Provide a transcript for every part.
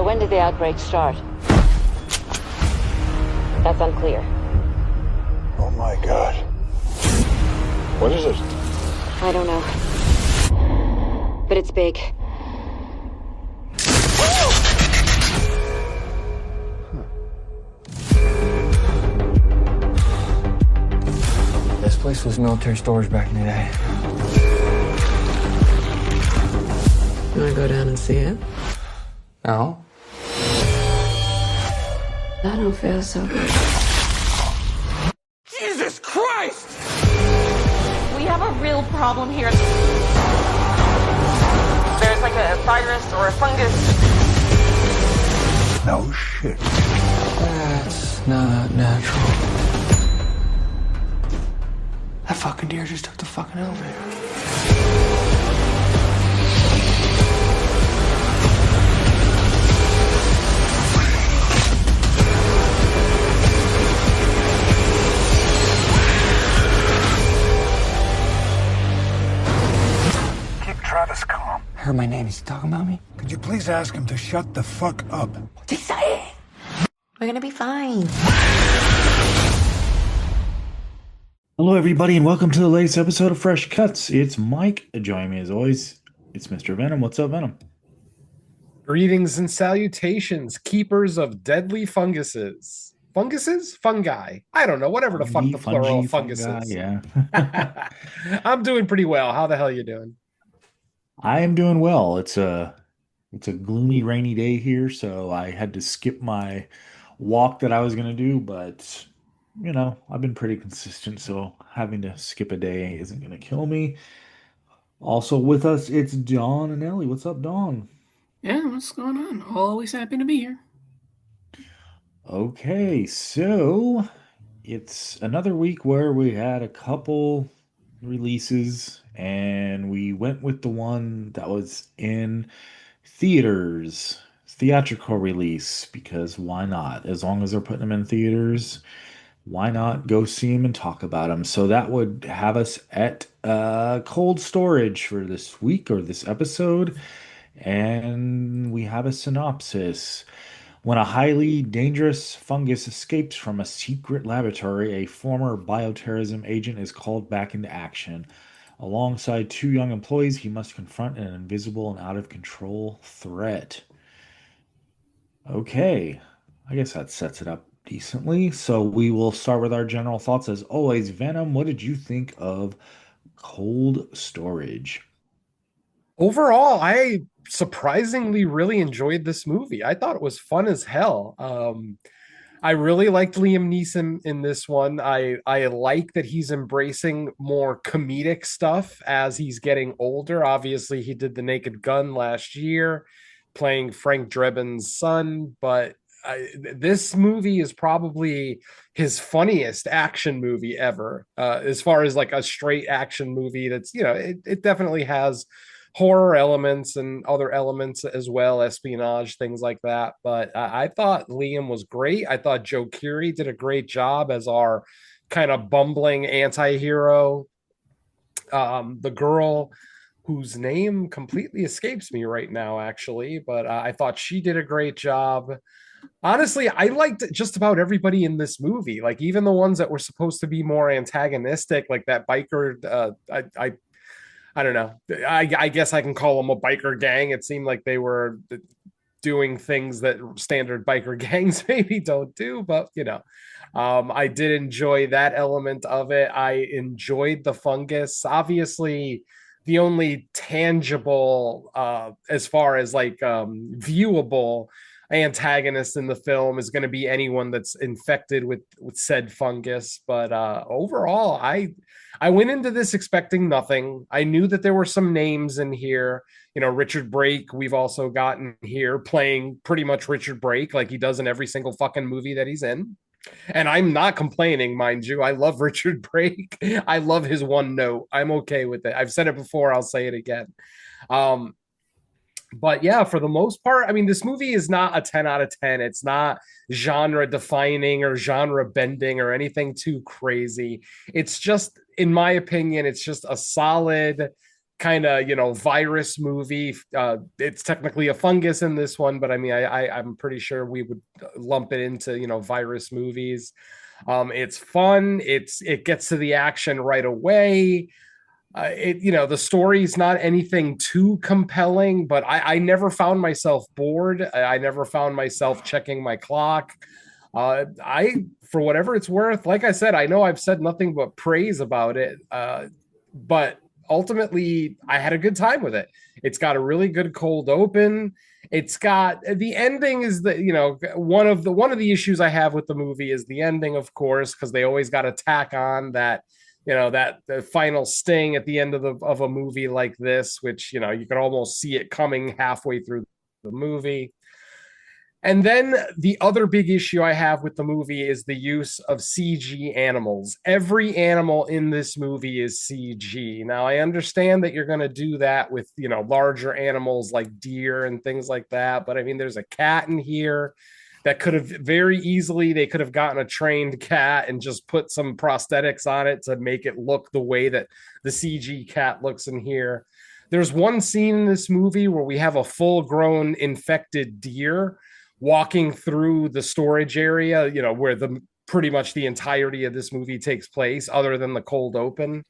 So when did the outbreak start? That's unclear. Oh my God. What is it? I don't know. But it's big. This place was military storage back in the day. You wanna go down and see it? No. I don't feel so good. Jesus Christ! We have a real problem here. There's like a virus or a fungus. No shit. That's not natural. That fucking deer just took the fucking elevator. Keep Travis calm. I heard my name. Is he talking about me? Could you please ask him to shut the fuck up? What's he saying? We're gonna be fine. Hello, everybody, and welcome to the latest episode of Fresh Cuts. It's Mike. Joining me as always, it's Mr. Venom. What's up, Venom? Greetings and salutations, keepers of deadly funguses. Funguses? Fungi. I don't know, whatever the fuck the plural of fungus fungi, is. yeah. I'm doing pretty well. How the hell you doing? I am doing well. It's a gloomy, rainy day here, so I had to skip my walk that I was going to do, but you know, I've been pretty consistent, so having to skip a day isn't going to kill me. Also with us, it's Dawn and Ellie. What's up, Dawn? Yeah, what's going on? Always happy to be here. Okay, so it's another week where we had a couple releases, and we went with the one that was in theaters, theatrical release, because why not? As long as they're putting them in theaters, why not go see them and talk about them? So that would have us at cold storage for this week or this episode. And we have a synopsis. When a highly dangerous fungus escapes from a secret laboratory, a former bioterrorism agent is called back into action. Alongside two young employees, he must confront an invisible and out of control threat. Okay, I guess that sets it up decently. So we will start with our general thoughts. As always, Venom, what did you think of Cold Storage? Overall, I surprisingly really enjoyed this movie. I thought it was fun as hell. I really liked Liam Neeson in this one. I like that he's embracing more comedic stuff as he's getting older. Obviously, he did The Naked Gun last year, playing Frank Drebin's son, but this movie is probably his funniest action movie ever. As far as like a straight action movie, that's, you know, it definitely has horror elements and other elements as well, espionage, things like that. But I thought Liam was great. I thought Joe Keery did a great job as our kind of bumbling anti-hero. The girl whose name completely escapes me right now, actually, but I thought she did a great job. Honestly, I liked just about everybody in this movie, like even the ones that were supposed to be more antagonistic, like that biker. I don't know. I guess I can call them a biker gang. It seemed like they were doing things that standard biker gangs maybe don't do, but you know, I did enjoy that element of it. I enjoyed the fungus. Obviously, the only tangible, as far as like viewable antagonist in the film is going to be anyone that's infected with said fungus. But overall, I went into this expecting nothing. I knew that there were some names in here. You know, Richard Brake, we've also gotten here playing pretty much Richard Brake like he does in every single fucking movie that he's in. And I'm not complaining, mind you. I love Richard Brake. I love his one note. I'm okay with it. I've said it before. I'll say it again. But yeah, for the most part, I mean, this movie is not a 10 out of 10. It's not genre defining or genre bending or anything too crazy. It's just, in my opinion, it's just a solid kind of, virus movie. It's technically a fungus in this one, but I mean, I'm pretty sure we would lump it into, virus movies. It's fun. It gets to the action right away. The story's not anything too compelling, but I never found myself bored. I never found myself checking my clock. For whatever it's worth, like I said, I know I've said nothing but praise about it, but ultimately I had a good time with it. It's got a really good cold open. It's got the ending is one of the issues I have with the movie is the ending, of course, because they always got to tack on that that the final sting at the end of a movie like this, which you can almost see it coming halfway through the movie. And then the other big issue I have with the movie is the use of CG animals. Every animal in this movie is CG. Now, I understand that you're going to do that with, larger animals like deer and things like that. But I mean, there's a cat in here that could have very easily, they could have gotten a trained cat and just put some prosthetics on it to make it look the way that the CG cat looks in here. There's one scene in this movie where we have a full grown infected deer walking through the storage area, where the pretty much the entirety of this movie takes place, other than the cold open.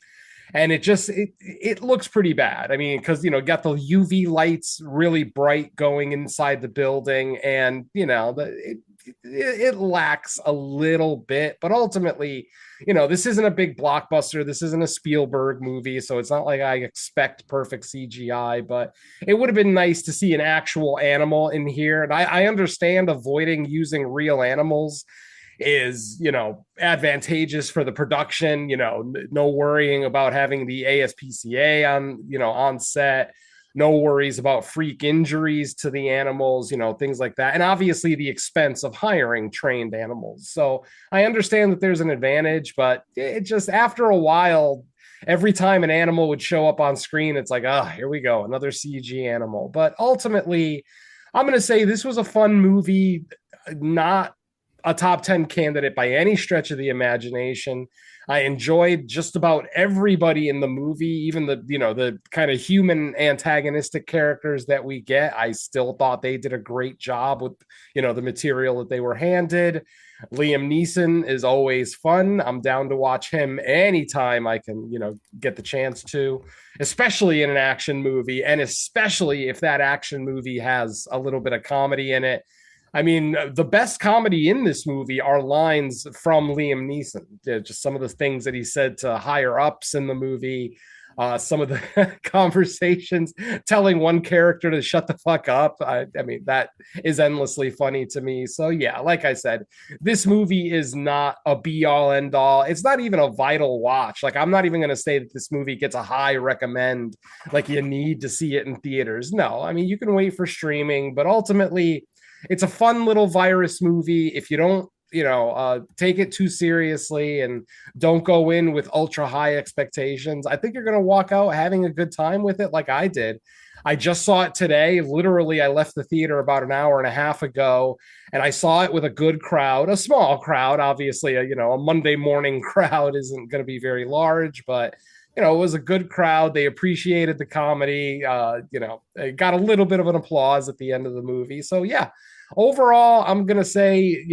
And it looks pretty bad. I mean, because got the UV lights really bright going inside the building, and it lacks a little bit, but ultimately, this isn't a big blockbuster. This isn't a Spielberg movie, so it's not like I expect perfect CGI, but it would have been nice to see an actual animal in here. And I understand avoiding using real animals is advantageous for the production, no worrying about having the ASPCA on set, no worries about freak injuries to the animals, things like that. And obviously the expense of hiring trained animals. So I understand that there's an advantage, but it just, after a while, every time an animal would show up on screen, it's like, here we go, another CG animal. But ultimately, I'm going to say this was a fun movie, not a top 10 candidate by any stretch of the imagination. I enjoyed just about everybody in the movie, even the kind of human antagonistic characters that we get. I still thought they did a great job with, the material that they were handed. Liam Neeson is always fun. I'm down to watch him anytime I can, get the chance to, especially in an action movie, and especially if that action movie has a little bit of comedy in it. I mean, the best comedy in this movie are lines from Liam Neeson. Just some of the things that he said to higher ups in the movie, some of the conversations, telling one character to shut the fuck up. I mean, that is endlessly funny to me. So yeah, like I said, this movie is not a be all end all. It's not even a vital watch. Like, I'm not even going to say that this movie gets a high recommend, like you need to see it in theaters. No, I mean, you can wait for streaming, but ultimately, it's a fun little virus movie. If you don't, take it too seriously and don't go in with ultra high expectations, I think you're going to walk out having a good time with it, like I did. I just saw it today. Literally, I left the theater about an hour and a half ago, and I saw it with a good crowd, a small crowd. Obviously, a Monday morning crowd isn't going to be very large, but it was a good crowd. They appreciated the comedy. It got a little bit of an applause at the end of the movie. So yeah, overall, I'm going to say,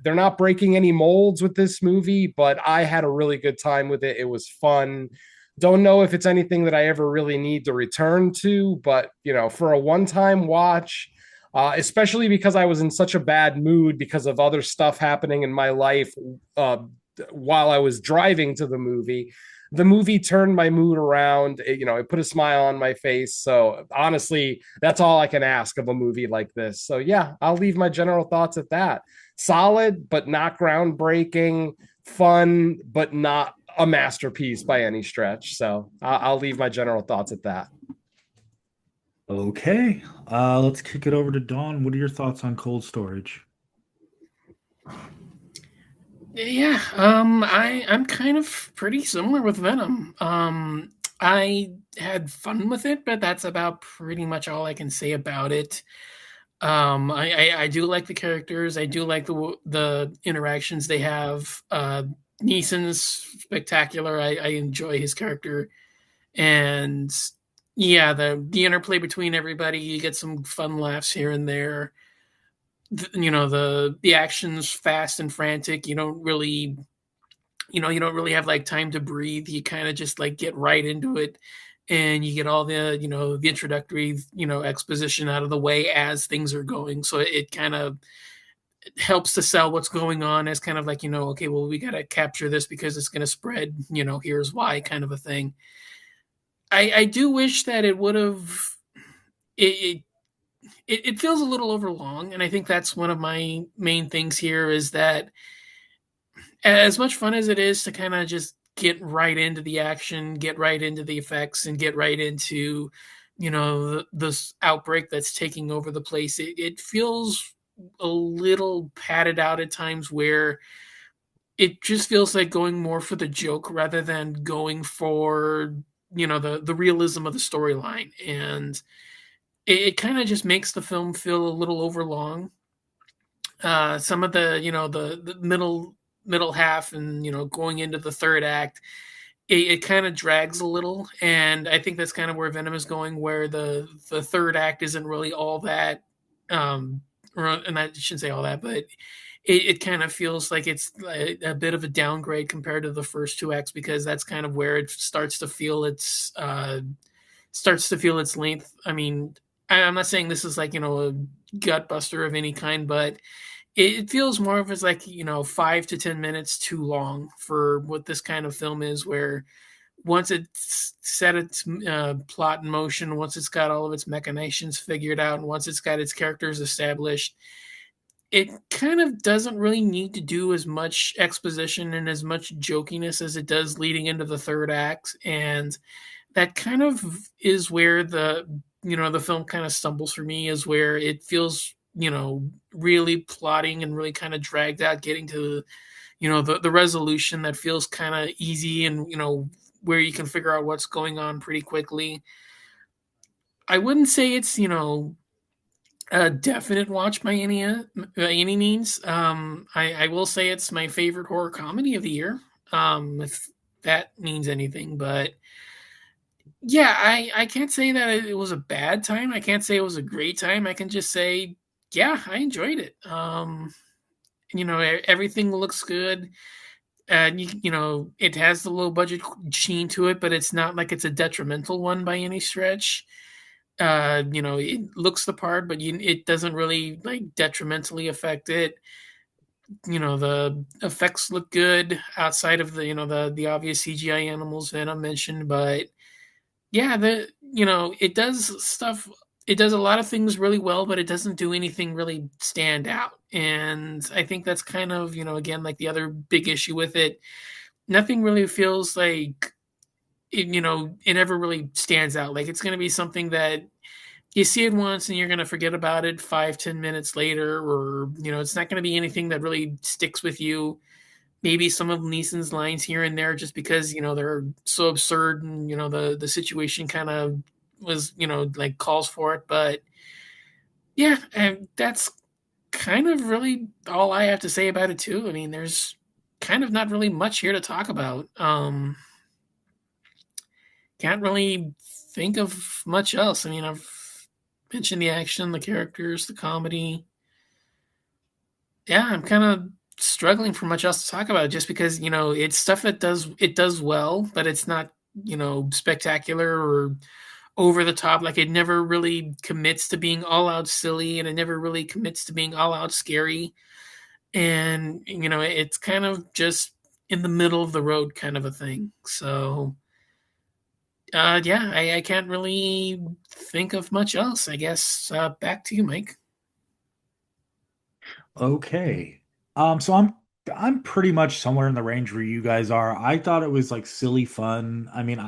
they're not breaking any molds with this movie, but I had a really good time with it. It was fun. Don't know if it's anything that I ever really need to return to, but, for a one-time watch, especially because I was in such a bad mood because of other stuff happening in my life while I was driving to the movie turned my mood around. It put a smile on my face. So honestly, that's all I can ask of a movie like this. So yeah, I'll leave my general thoughts at that. Solid, but not groundbreaking. Fun, but not a masterpiece by any stretch. So I'll leave my general thoughts at that. Okay, let's kick it over to Dawn. What are your thoughts on Cold Storage? Yeah, I'm kind of pretty similar with Venom. I had fun with it, but that's about pretty much all I can say about it. I do like the characters. I do like the interactions they have. Neeson's spectacular. I enjoy his character, and Yeah, the interplay between everybody, you get some fun laughs here and there. The action's fast and frantic. You don't really have like time to breathe. You kind of just like get right into it, and you get all the introductory exposition out of the way as things are going. So it kind of helps to sell what's going on as kind of like, okay, well, we got to capture this because it's going to spread. Here's why, kind of a thing. I do wish that it would have. It, it feels a little overlong, and I think that's one of my main things here is that as much fun as it is to kind of just get right into the action, get right into the effects, and get right into, this outbreak that's taking over the place, it feels a little padded out at times where it just feels like going more for the joke rather than going for, the realism of the storyline. And it kind of just makes the film feel a little overlong. Some of the middle half and going into the third act, it kind of drags a little, and I think that's kind of where Venom is going, where the third act isn't really all that. And I shouldn't say all that, but it kind of feels like it's a bit of a downgrade compared to the first two acts, because that's kind of where it starts to feel its length. I mean, I'm not saying this is like a gut buster of any kind, but it feels more of as like 5 to 10 minutes too long for what this kind of film is, where once it's set its plot in motion, once it's got all of its machinations figured out, and once it's got its characters established, it kind of doesn't really need to do as much exposition and as much jokiness as it does leading into the third act. And that kind of is where the film kind of stumbles for me, is where it feels really plotting and really kind of dragged out, getting to the resolution that feels kind of easy, and where you can figure out what's going on pretty quickly. I wouldn't say it's a definite watch by any means. I will say it's my favorite horror comedy of the year, if that means anything. But yeah, I can't say that it was a bad time. I can't say it was a great time. I can just say, yeah, I enjoyed it. Everything looks good. It has the low budget sheen to it, but it's not like it's a detrimental one by any stretch. It looks the part, but it doesn't really like detrimentally affect it. The effects look good outside of the obvious CGI animals that I mentioned, but yeah, it does stuff. It does a lot of things really well, but it doesn't do anything really stand out. And I think that's kind of, again, like the other big issue with it. Nothing really feels like it ever really stands out. Like it's going to be something that you see it once and you're going to forget about it 5, 10 minutes later, or it's not going to be anything that really sticks with you. Maybe some of Neeson's lines here and there, just because they're so absurd, and the situation kind of was like calls for it. But yeah, and that's kind of really all I have to say about it too. I mean, there's kind of not really much here to talk about. Can't really think of much else. I mean, I've mentioned the action, the characters, the comedy. Yeah, I'm kind of struggling for much else to talk about, just because it's stuff that does well, but it's not spectacular or over the top. Like it never really commits to being all out silly, and it never really commits to being all out scary. And it's kind of just in the middle of the road kind of a thing. So yeah, I can't really think of much else. I guess back to you, Mike. Okay. So I'm pretty much somewhere in the range where you guys are. I thought it was like silly fun. I mean,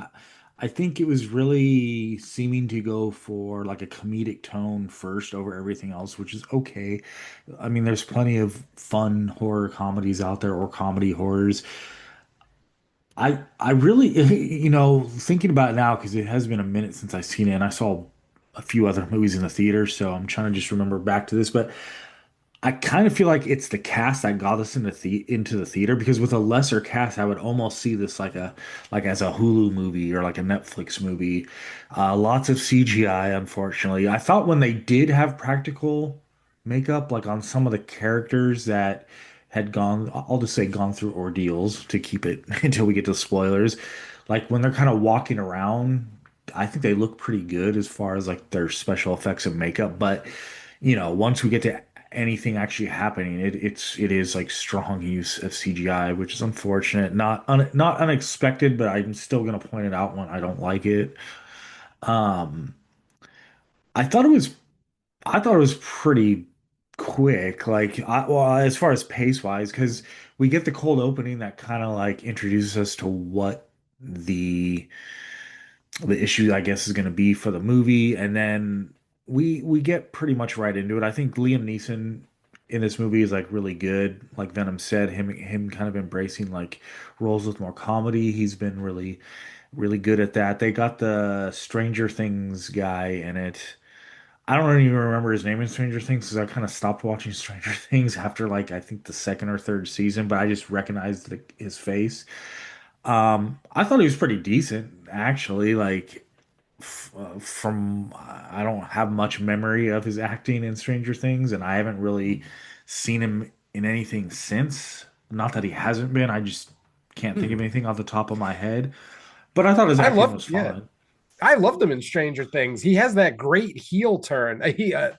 I think it was really seeming to go for like a comedic tone first over everything else, which is okay. I mean, there's plenty of fun horror comedies out there, or comedy horrors. I really, thinking about it now, because it has been a minute since I've seen it, and I saw a few other movies in the theater, so I'm trying to just remember back to this. But I kind of feel like it's the cast that got us into the theater because with a lesser cast, I would almost see this like as a Hulu movie or like a Netflix movie. Lots of CGI, unfortunately. I thought when they did have practical makeup, like on some of the characters that had gone, I'll just say gone through ordeals to keep it until we get to spoilers. Like when they're kind of walking around, I think they look pretty good as far as like their special effects and makeup, but once we get to anything actually happening, it is like strong use of CGI, which is unfortunate. Not unexpected, but I'm still gonna point it out when I don't like it. Um, I thought it was I thought it was pretty quick. Well, as far as pace wise, because we get the cold opening that kind of like introduces us to what the the issue I guess is going to be for the movie, and then we get pretty much right into it. I think Liam Neeson in this movie is like really good. Like Venom said, him kind of embracing like roles with more comedy. He's been really good at that. They got the Stranger Things guy in it. I don't even remember his name in Stranger Things because I kind of stopped watching Stranger Things after like I think the second or third season, but I just recognized his face. I thought he was pretty decent actually. Like from I don't have much memory of his acting in Stranger Things, and I haven't really seen him in anything since. Not that he hasn't been, I just can't think Hmm. of anything off the top of my head. But I thought his I acting love, was yeah, fine. I loved him in Stranger Things. He has that great heel turn.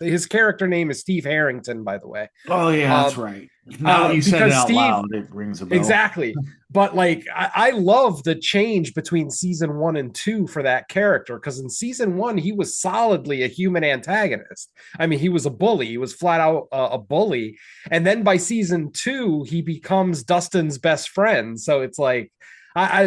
His character name is Steve Harrington, by the way. Oh yeah, that's Um, right. Now that you said it because out Steve, loud, it rings a bell. exactly. But like, I love the change between season one and two for that character. Because in season one, he was solidly a human antagonist. I mean, he was a bully. He was flat out a bully. And then by season two, he becomes Dustin's best friend. So it's like,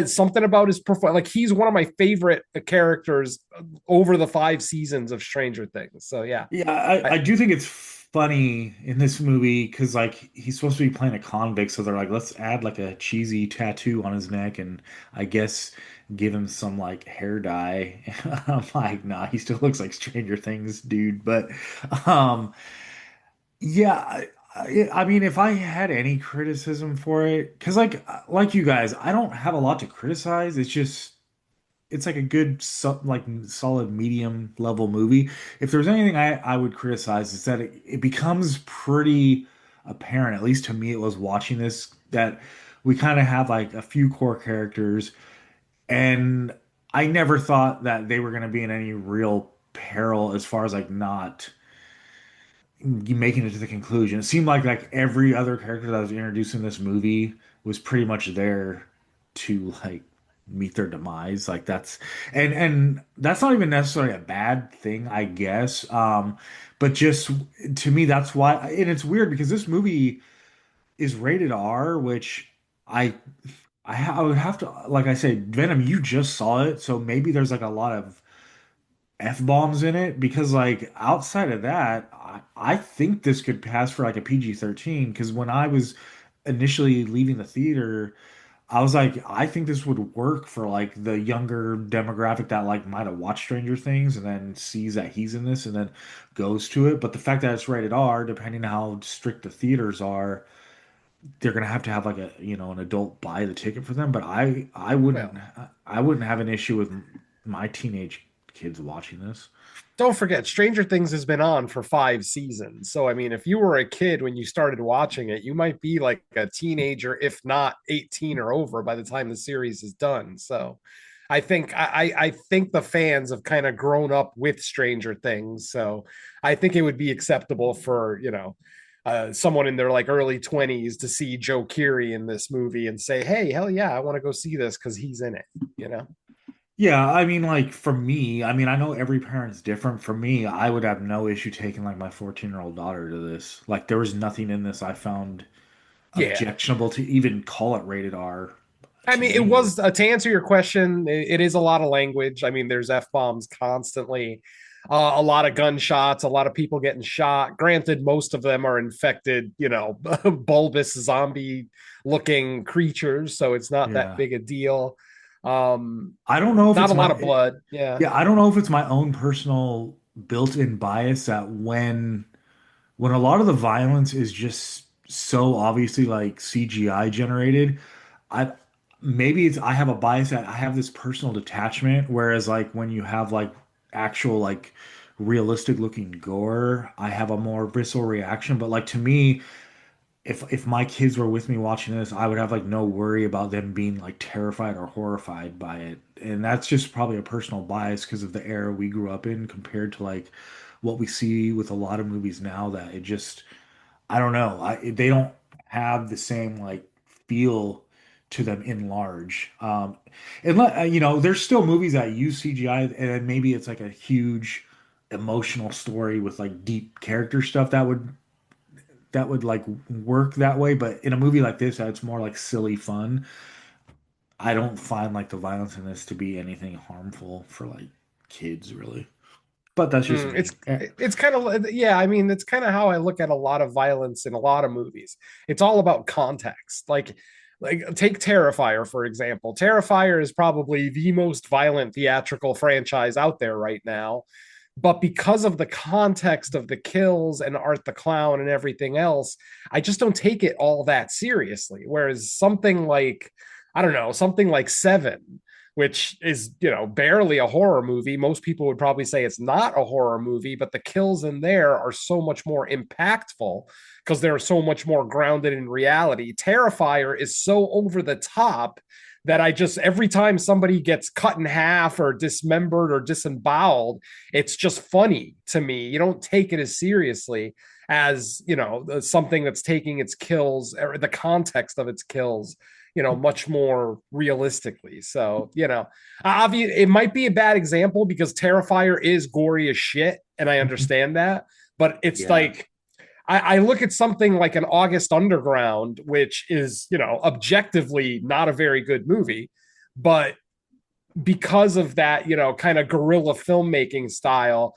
something about his performance. Like he's one of my favorite characters over the 5 seasons of Stranger Things. So yeah, Yeah, I, I do think it's funny in this movie because like he's supposed to be playing a convict, so they're like, let's add like a cheesy tattoo on his neck and I guess give him some like hair dye. I'm like, nah, he still looks like Stranger Things, dude. But um, yeah, I mean, if I had any criticism for it, because like you guys, I don't have a lot to criticize. It's like a good like solid medium level movie. If there's anything I would criticize is that it becomes pretty apparent, at least to me it was watching this, that we kind of have like a few core characters and I never thought that they were going to be in any real peril as far as like not making it to the conclusion. It seemed like every other character that was introduced in this movie was pretty much there to like meet their demise. Like and that's not even necessarily a bad thing, I guess. But just to me, that's why. And it's weird because this movie is rated R, which I I would have to like I said, Venom. You just saw it, so maybe there's like a lot of F-bombs in it because like outside of that, I think this could pass for like a PG-13 because when I was initially leaving the theater, I was like, I think this would work for like the younger demographic that like might have watched Stranger Things and then sees that he's in this and then goes to it. But the fact that it's rated R, depending on how strict the theaters are, they're gonna have to have like an adult buy the ticket for them. But well, I wouldn't have an issue with my teenage kids watching this. don't forget, Stranger Things has been on for 5 seasons. So, I mean, if you were a kid when you started watching it, you might be like a teenager, if not 18 or over, by the time the series is done. So, I think the fans have kind of grown up with Stranger Things. So, I think it would be acceptable for someone in their like early 20s to see Joe Keery in this movie and say, "Hey, hell yeah, I want to go see this because he's in it." You know. Yeah, I mean, like for me, I mean, I know every parent's different. For me, I would have no issue taking like my 14-year-old daughter to this. Like, there was nothing in this I found Yeah. objectionable to even call it rated R I to mean, it me. was to answer your question. It is a lot of language. I mean, there's f bombs constantly, a lot of gunshots, a lot of people getting shot. Granted, most of them are infected, bulbous zombie looking creatures, so it's not that Yeah. big a deal. Um, I don't know if Not it's a lot of my, blood. Yeah. yeah, I don't know if it's my own personal built-in bias that when a lot of the violence is just so obviously like CGI generated, I maybe it's I have a bias that I have this personal detachment, whereas like when you have like actual like realistic looking gore, I have a more visceral reaction. But like to me, if my kids were with me watching this, I would have like no worry about them being like terrified or horrified by it. And that's just probably a personal bias because of the era we grew up in compared to like what we see with a lot of movies now that it just I don't know. They don't have the same like feel to them in large. There's still movies that use CGI, and maybe it's like a huge emotional story with like deep character stuff that would like work that way. But in a movie like this, it's more like silly fun. I don't find like the violence in this to be anything harmful for like kids, really. But that's just Mm, me. it's kind of, yeah, I mean, it's kind of how I look at a lot of violence in a lot of movies. It's all about context. Like take Terrifier for example. Terrifier is probably the most violent theatrical franchise out there right now. But because of the context of the kills and Art the Clown and everything else, I just don't take it all that seriously. Whereas something like, I don't know, something like Seven, which is, barely a horror movie. Most people would probably say it's not a horror movie, but the kills in there are so much more impactful because they're so much more grounded in reality. Terrifier is so over the top that I just, every time somebody gets cut in half or dismembered or disemboweled, it's just funny to me. You don't take it as seriously as, something that's taking its kills or the context of its kills, much more realistically. So, obviously it might be a bad example because Terrifier is gory as shit, and I understand that. But it's Yeah. like I look at something like an August Underground, which is, objectively not a very good movie, but because of that, kind of guerrilla filmmaking style,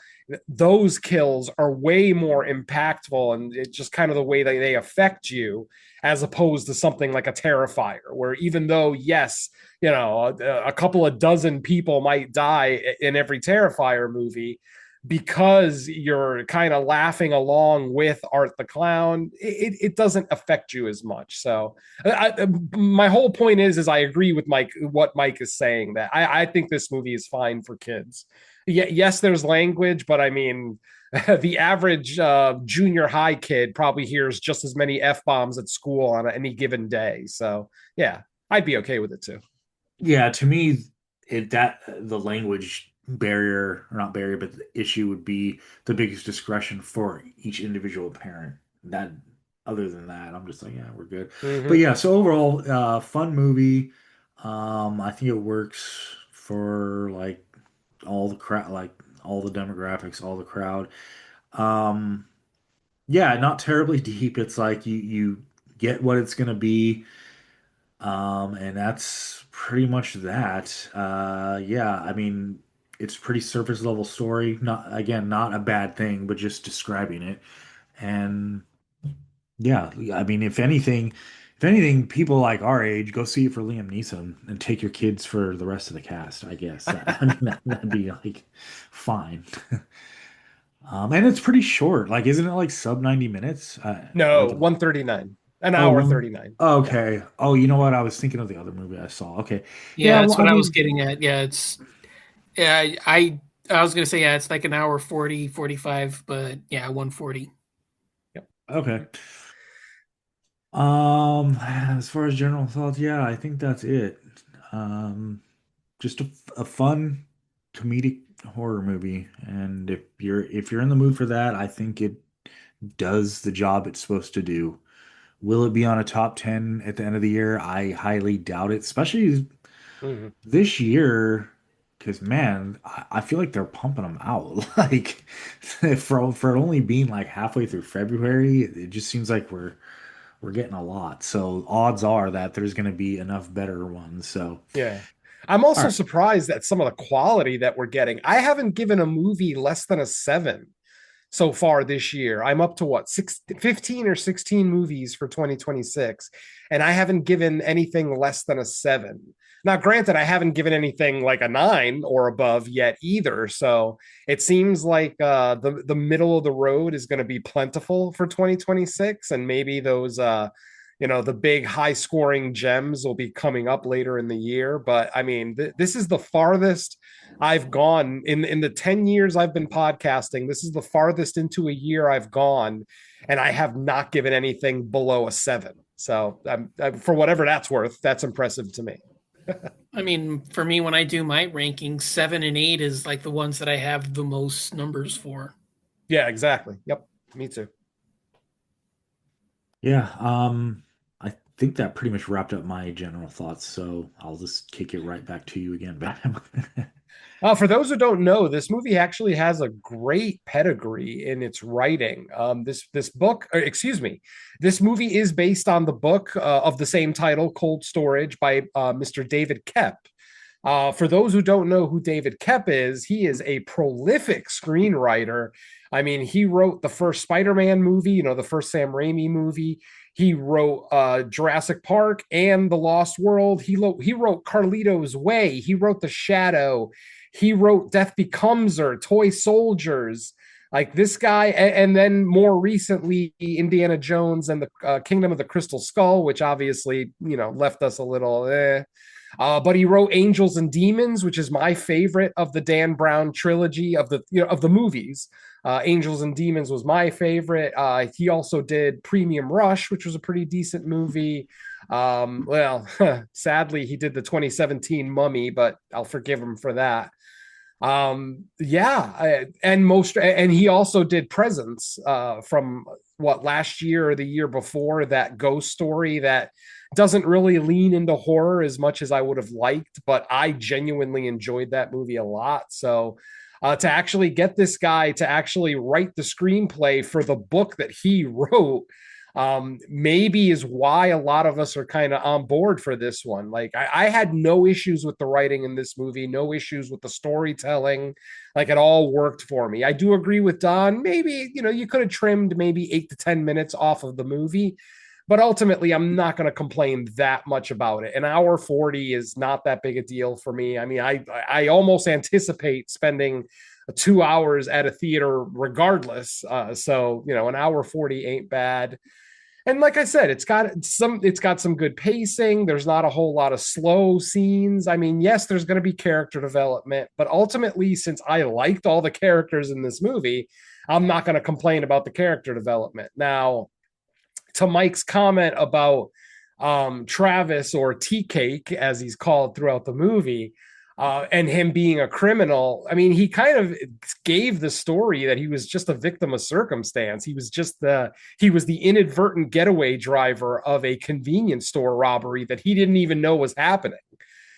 those kills are way more impactful and it's just kind of the way that they affect you as opposed to something like a Terrifier, where even though, yes, a couple of dozen people might die in every Terrifier movie, because you're kind of laughing along with Art the Clown, it doesn't affect you as much. So my whole point is I agree with what Mike is saying, that I think this movie is fine for kids. Yeah, yes, there's language, but I mean, the average junior high kid probably hears just as many F bombs at school on any given day. So yeah, I'd be okay with it too. Yeah, to me, the language barrier, or not barrier, but the issue would be the biggest discretion for each individual parent. That, other than that, I'm just like, yeah, we're good. But Mm-hmm. yeah, so overall, fun movie. I think it works for like all the crowd, like all the demographics, all the crowd. Um, yeah, not terribly deep. It's like you get what it's gonna be. And that's pretty much that. Yeah, I mean, it's pretty surface level story. Not again, not a bad thing, but just describing it. And yeah, I mean, if anything, people like our age go see it for Liam Neeson and take your kids for the rest of the cast. I guess. I mean, that'd be like fine. And it's pretty short. Like, isn't it like sub 90 minutes? No, Like, 139, an oh, hour one. 39. Yeah. Okay. Oh, you know what? I was thinking of the other movie I saw. Okay. Yeah, Yeah. Well, that's I what I was mean, getting at. Yeah, yeah, I was gonna say yeah, it's like an hour 40, 45, but yeah, 140. Yep. okay. As far as general thoughts, yeah, I think that's it. Um, just a fun comedic horror movie, and if you're in the mood for that, I think it does the job it's supposed to do. Will it be on a top 10 at the end of the year? I highly doubt it, especially Mhm. this year, because man, I feel like they're pumping them out. Like for it only being like halfway through February, it just seems like we're getting a lot. So odds are that there's going to be enough better ones. So Yeah. I'm all also right, surprised at some of the quality that we're getting. I haven't given a movie less than a seven so far this year. I'm up to what, 15 or 16 movies for 2026, and I haven't given anything less than a 7. Now, granted, I haven't given anything like a 9 or above yet either. So it seems like the middle of the road is going to be plentiful for 2026, and maybe those the big high scoring gems will be coming up later in the year. But I mean, this is the farthest I've gone in the 10 years I've been podcasting. This is the farthest into a year I've gone, and I have not given anything below a 7. So for whatever that's worth, that's impressive to me. I mean, for me, when I do my rankings, 7 and 8 is like the ones that I have the most numbers for. Yeah, exactly. Yep. Me too. Yeah, I think that pretty much wrapped up my general thoughts, so I'll just kick it right back to you again, Bam. For those who don't know, this movie actually has a great pedigree in its writing. This book, or excuse me, this movie is based on the book of the same title, Cold Storage, by Mr. David Koepp. For those who don't know who David Koepp is, he is a prolific screenwriter. I mean, he wrote the first Spider-Man movie, the first Sam Raimi movie. He wrote Jurassic Park and The Lost World. He wrote Carlito's Way. He wrote The Shadow. He wrote Death Becomes Her, Toy Soldiers. Like this guy, and then more recently, Indiana Jones and the Kingdom of the Crystal Skull, which obviously, left us a little but he wrote Angels and Demons, which is my favorite of the Dan Brown trilogy of the movies. Angels and Demons was my favorite. He also did Premium Rush, which was a pretty decent movie. Sadly, he did the 2017 Mummy, but I'll forgive him for that. And he also did Presence from what, last year or the year before, that ghost story that doesn't really lean into horror as much as I would have liked, but I genuinely enjoyed that movie a lot. So to actually get this guy to actually write the screenplay for the book that he wrote, maybe is why a lot of us are kind of on board for this one. Like I had no issues with the writing in this movie, no issues with the storytelling. Like it all worked for me. I do agree with Don. Maybe, you could have trimmed maybe 8 to 10 minutes off of the movie, but ultimately I'm not going to complain that much about it. An hour 40 is not that big a deal for me. I mean, I almost anticipate spending 2 hours at a theater regardless. So, an hour 40 ain't bad. And like I said, it's got some good pacing. There's not a whole lot of slow scenes. I mean, yes, there's going to be character development, but ultimately, since I liked all the characters in this movie, I'm not going to complain about the character development. Now, to Mike's comment about Travis, or Tea Cake, as he's called throughout the movie, and him being a criminal. I mean, he kind of gave the story that he was just a victim of circumstance. He was the inadvertent getaway driver of a convenience store robbery that he didn't even know was happening.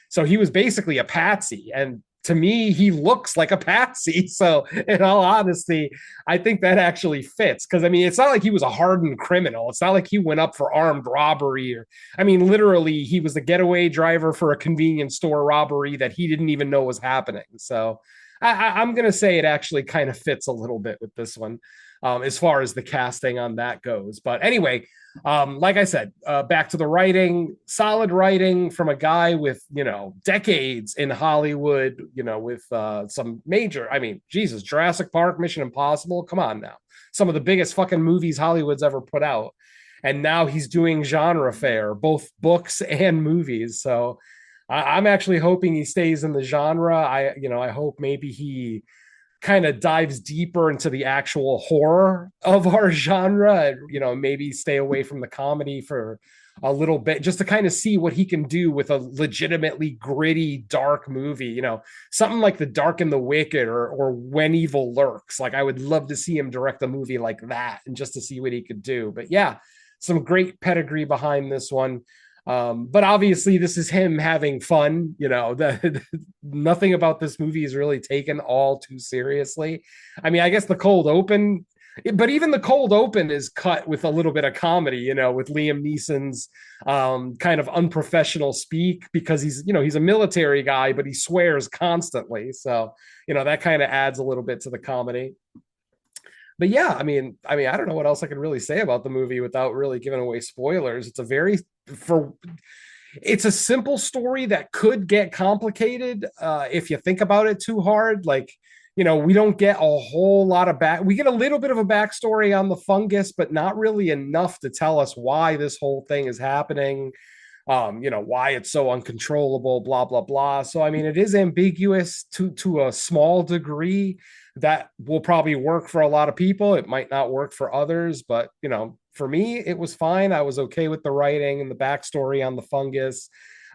So he was basically a patsy. And to me, he looks like a patsy. So, in all honesty, I think that actually fits. Because, I mean, it's not like he was a hardened criminal. It's not like he went up for armed robbery. I mean, literally, he was the getaway driver for a convenience store robbery that he didn't even know was happening. So, I'm going to say it actually kind of fits a little bit with this one, as far as the casting on that goes. But anyway, like I said, back to the writing, solid writing from a guy with, decades in Hollywood, with some major, I mean, Jesus, Jurassic Park, Mission Impossible. Come on now. Some of the biggest fucking movies Hollywood's ever put out. And now he's doing genre fare, both books and movies. So I'm actually hoping he stays in the genre. I hope maybe he kind of dives deeper into the actual horror of our genre, maybe stay away from the comedy for a little bit, just to kind of see what he can do with a legitimately gritty, dark movie, something like The Dark and the Wicked, or When Evil Lurks. Like, I would love to see him direct a movie like that, and just to see what he could do. But yeah, some great pedigree behind this one. But obviously this is him having fun. Nothing about this movie is really taken all too seriously. I mean, I guess the cold open, but even the cold open is cut with a little bit of comedy, with Liam Neeson's kind of unprofessional speak, because he's a military guy, but he swears constantly. So, that kind of adds a little bit to the comedy. but yeah, I don't know what else I can really say about the movie without really giving away spoilers. For it's a simple story that could get complicated if you think about it too hard. Like, we don't get a whole lot of we get a little bit of a backstory on the fungus, but not really enough to tell us why this whole thing is happening. Why it's so uncontrollable, blah blah blah. So it is ambiguous to a small degree. That will probably work for a lot of people. It might not work for others, but for me, it was fine. I was okay with the writing and the backstory on the fungus.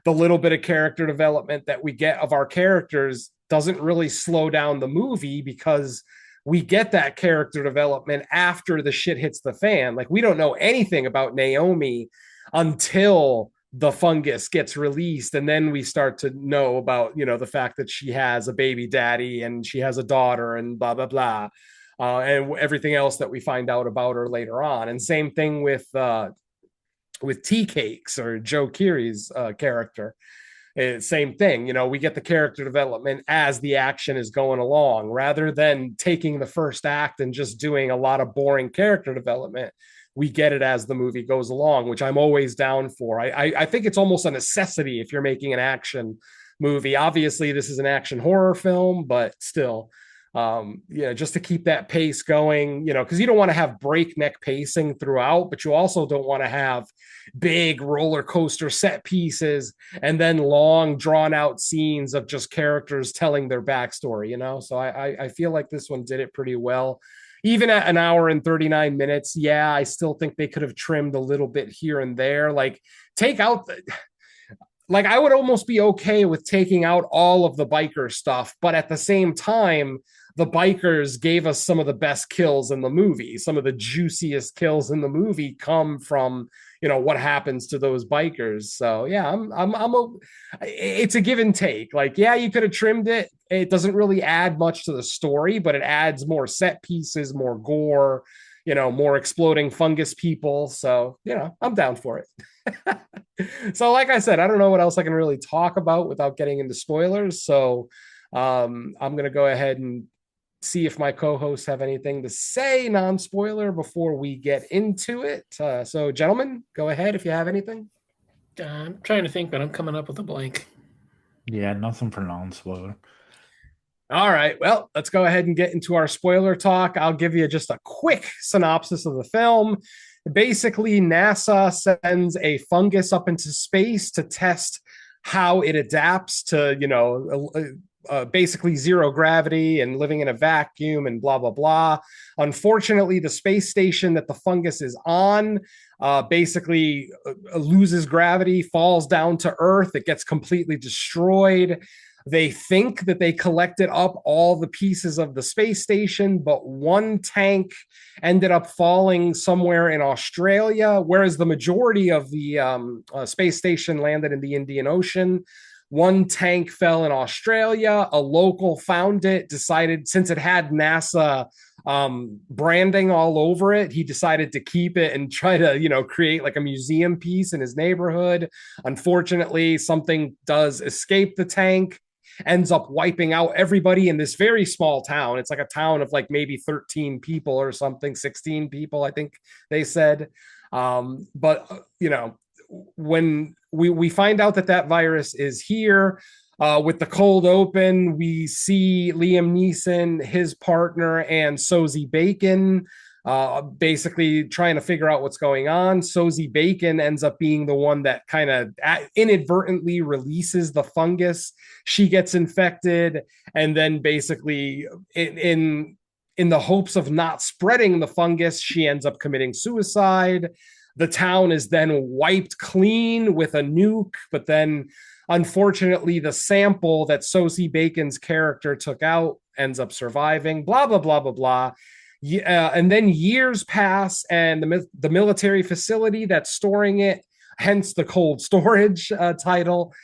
The little bit of character development that we get of our characters doesn't really slow down the movie, because we get that character development after the shit hits the fan. Like, we don't know anything about Naomi until the fungus gets released, and then we start to know about the fact that she has a baby daddy and she has a daughter and blah blah blah, and everything else that we find out about her later on. And same thing with Tea Cakes, or Joe Keery's character. Same thing, we get the character development as the action is going along, rather than taking the first act and just doing a lot of boring character development. We get it as the movie goes along, which I'm always down for. I think it's almost a necessity if you're making an action movie. Obviously, this is an action horror film, but still, just to keep that pace going, because you don't want to have breakneck pacing throughout, but you also don't want to have big roller coaster set pieces and then long drawn out scenes of just characters telling their backstory, So I feel like this one did it pretty well. Even at an hour and 39 minutes, yeah, I still think they could have trimmed a little bit here and there. Like, I would almost be okay with taking out all of the biker stuff, but at the same time, the bikers gave us some of the best kills in the movie. Some of the juiciest kills in the movie come from what happens to those bikers. So yeah, it's a give and take. Like, yeah, you could have trimmed it. It doesn't really add much to the story, but it adds more set pieces, more gore, more exploding fungus people. So I'm down for it. So like I said, I don't know what else I can really talk about without getting into spoilers. So I'm gonna go ahead and see if my co-hosts have anything to say non-spoiler before we get into it. So gentlemen, go ahead if you have anything. I'm trying to think, but I'm coming up with a blank. Yeah, nothing for non-spoiler. All right, well, let's go ahead and get into our spoiler talk. I'll give you just a quick synopsis of the film. Basically, NASA sends a fungus up into space to test how it adapts to, basically zero gravity and living in a vacuum and blah blah blah. Unfortunately, the space station that the fungus is on basically loses gravity, falls down to Earth. It gets completely destroyed. They think that they collected up all the pieces of the space station, but one tank ended up falling somewhere in Australia, whereas the majority of the space station landed in the Indian Ocean. One tank fell in Australia. A local found it, decided, since it had NASA branding all over it, he decided to keep it and try to, create like a museum piece in his neighborhood. Unfortunately, something does escape the tank, ends up wiping out everybody in this very small town. It's like a town of like maybe 13 people or something, 16 people, I think they said. But when we find out that virus is here, with the cold open, we see Liam Neeson, his partner, and Sosie Bacon basically trying to figure out what's going on. Sosie Bacon ends up being the one that kind of inadvertently releases the fungus. She gets infected, and then basically in the hopes of not spreading the fungus, she ends up committing suicide. The town is then wiped clean with a nuke, but then unfortunately the sample that Sosie Bacon's character took out ends up surviving, blah, blah, blah, blah, blah. And then years pass, and the military facility that's storing it, hence the cold storage title,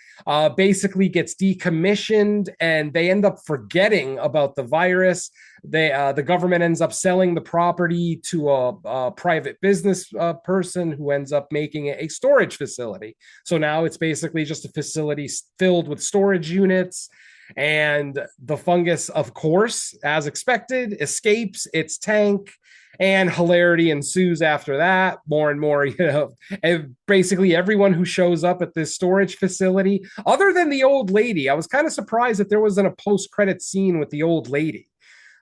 basically gets decommissioned, and they end up forgetting about the virus. The government ends up selling the property to a private business person who ends up making it a storage facility. So now it's basically just a facility filled with storage units. And the fungus, of course, as expected, escapes its tank And hilarity ensues after that. More and more, and basically everyone who shows up at this storage facility, other than the old lady. I was kind of surprised that there wasn't a post-credit scene with the old lady.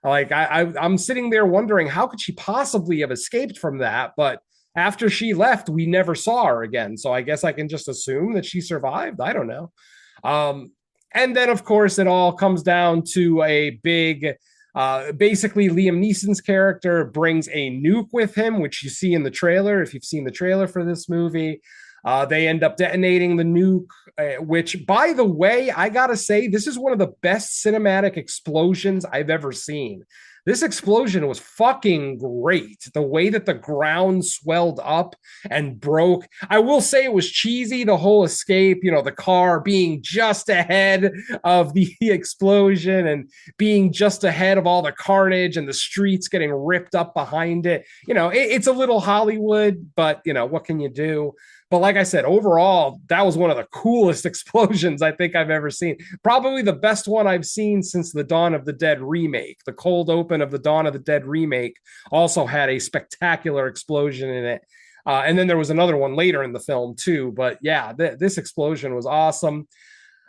Like I'm sitting there wondering how could she possibly have escaped from that, but after she left, we never saw her again. So I guess I can just assume that she survived. I don't know. Um, and then, of course, it all comes down to a big. Basically, Liam Neeson's character brings a nuke with him, which you see in the trailer. If you've seen the trailer for this movie, they end up detonating the nuke, which, by the way, I gotta say, this is one of the best cinematic explosions I've ever seen. This explosion was fucking great. The way that the ground swelled up and broke. I will say it was cheesy, the whole escape, the car being just ahead of the explosion and being just ahead of all the carnage and the streets getting ripped up behind it. It's a little Hollywood, but, what can you do? But like I said, overall, that was one of the coolest explosions I think I've ever seen. Probably the best one I've seen since the Dawn of the Dead remake. The cold open of the Dawn of the Dead remake also had a spectacular explosion in it. And then there was another one later in the film too. But yeah, this explosion was awesome.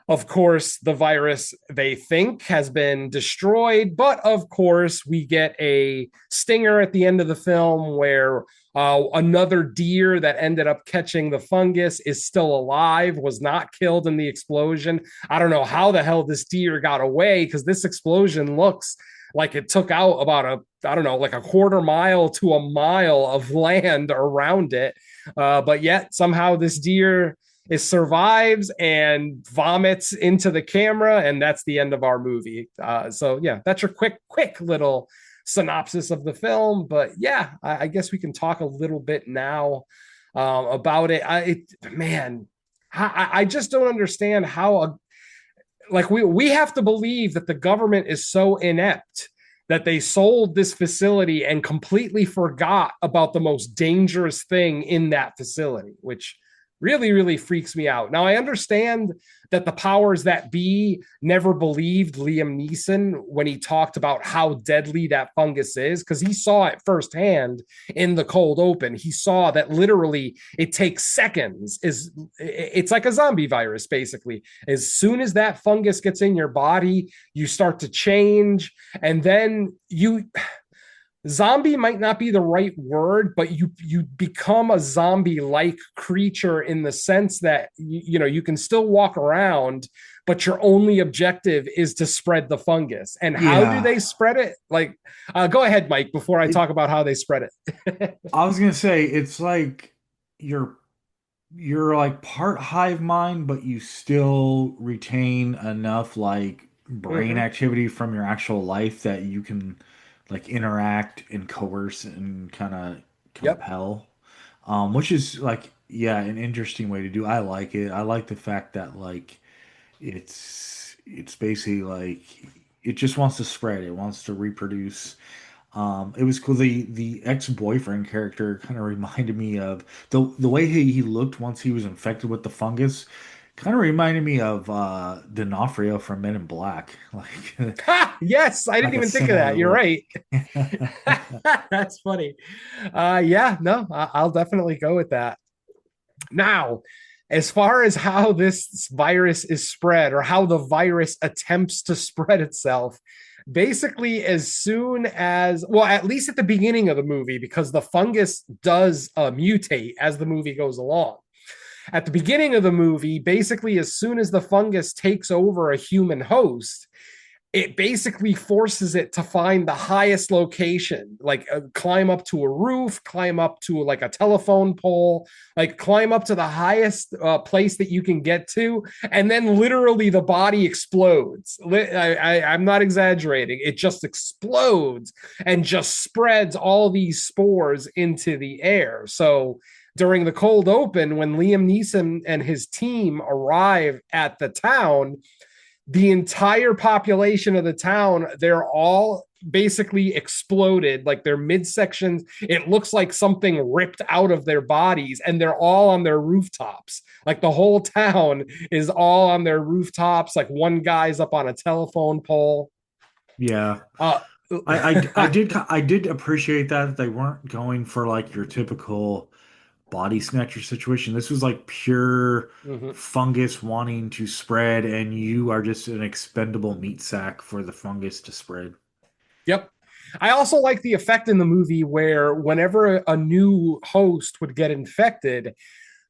Of course, the virus, they think, has been destroyed. But of course, we get a stinger at the end of the film where another deer that ended up catching the fungus is still alive, was not killed in the explosion. I don't know how the hell this deer got away, because this explosion looks like it took out about like a quarter mile to a mile of land around it. But yet somehow this deer survives and vomits into the camera, and that's the end of our movie. So yeah, that's your quick little synopsis of the film. But yeah, I guess we can talk a little bit now about it. I just don't understand how we have to believe that the government is so inept that they sold this facility and completely forgot about the most dangerous thing in that facility, which really, really freaks me out. Now, I understand that the powers that be never believed Liam Neeson when he talked about how deadly that fungus is, because he saw it firsthand in the cold open. He saw that literally it takes seconds. It's like a zombie virus, basically. As soon as that fungus gets in your body, you start to change, and then zombie might not be the right word, but you become a zombie-like creature in the sense that you can still walk around, but your only objective is to spread the fungus. And how do they spread it? Go ahead, Mike, before I talk about how they spread it. I was gonna say it's like you're like part hive mind, but you still retain enough like brain activity from your actual life that you can like interact and coerce and kind of compel. Which is like, yeah, an interesting way to do. I like it. I like the fact that like it's basically like it just wants to spread. It wants to reproduce. It was cool. The ex-boyfriend character kind of reminded me of the way he looked once he was infected with the fungus. Kind of reminded me of D'Onofrio from Men in Black. Like, yes, I didn't like a even think of that. similar You're look. right. That's funny. Yeah, no, I'll definitely go with that. Now, as far as how this virus is spread or how the virus attempts to spread itself, basically, as soon as, well, at least at the beginning of the movie, because the fungus does mutate as the movie goes along. At the beginning of the movie, basically, as soon as the fungus takes over a human host, it basically forces it to find the highest location, like climb up to a roof, climb up to like a telephone pole, like climb up to the highest place that you can get to. And then literally the body explodes. I'm not exaggerating. It just explodes and just spreads all these spores into the air. So during the cold open, when Liam Neeson and his team arrive at the town, the entire population of the town, they're all basically exploded, like their midsections. It looks like something ripped out of their bodies, and they're all on their rooftops. Like the whole town is all on their rooftops. Like one guy's up on a telephone pole. Yeah. I did appreciate that they weren't going for like your typical body snatcher situation. This was like pure Mhm. fungus wanting to spread, and you are just an expendable meat sack for the fungus to spread. Yep. I also like the effect in the movie where whenever a new host would get infected,